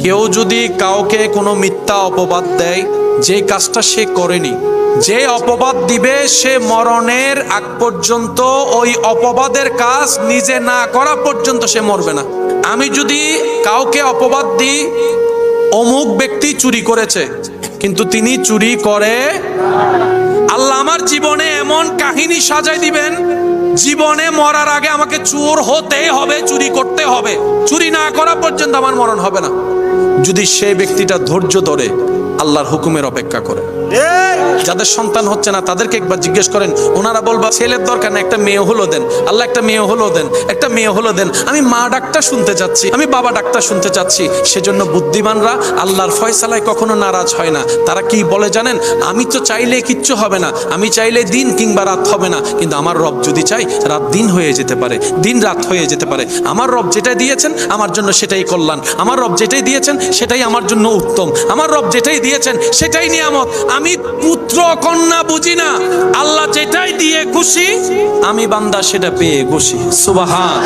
কেউ যদি কাউকে কোনো মিথ্যা অপবাদ দেয়, যে কাজটা সে করেনি, যে অপবাদ দিবে সে মরণের আগ পর্যন্ত ওই অপবাদের কাজ নিজে না করা পর্যন্ত সে মরবে না। আমি যদি কাউকে অপবাদ দিই অমুক ব্যক্তি চুরি করেছে, কিন্তু তিনি চুরি করে, আল্লাহ আমার জীবনে এমন কাহিনী সাজাই দিবেন, জীবনে মরার আগে আমাকে চোর হতেই হবে, চুরি করতে হবে, চুরি না করা পর্যন্ত আমার মরণ হবে না। যদি সেই ব্যক্তিটা ধৈর্য ধরে আল্লাহর হুকুমের অপেক্ষা করে। যাদের সন্তান হচ্ছে না তাদেরকে একবার জিজ্ঞেস করেন, ওনারা বলবা ছেলের দরকার না, একটা মেয়ে হলো দেন, আল্লাহ একটা মেয়ে হলো দেন, একটা মেয়ে হলো দেন, আমি মা ডাক্তার শুনতে চাচ্ছি, আমি বাবা ডাক্তার শুনতে চাচ্ছি। সেজন্য বুদ্ধিমানরা আল্লাহর ফয়সালায় কখনো নারাজ হয় না। তারা কি বলে জানেন, আমি তো চাইলে কিচ্ছু হবে না, আমি চাইলে দিন কিংবা রাত হবে না, কিন্তু আমার রব যদি চাই রাত দিন হয়ে যেতে পারে, দিন রাত হয়ে যেতে পারে। আমার রব যেটা দিয়েছেন আমার জন্য সেটাই কল্যাণ, আমার রব যেটাই দিয়েছেন সেটাই আমার জন্য উত্তম, আমার রব যেটাই দিয়েছেন সেটাই নিয়ামত। আমি পুত্র কন্যা বুঝি না, আল্লাহ যেটাই দিয়ে খুশি, আমি বান্দা সেটা পেয়ে খুশি। সুবহান।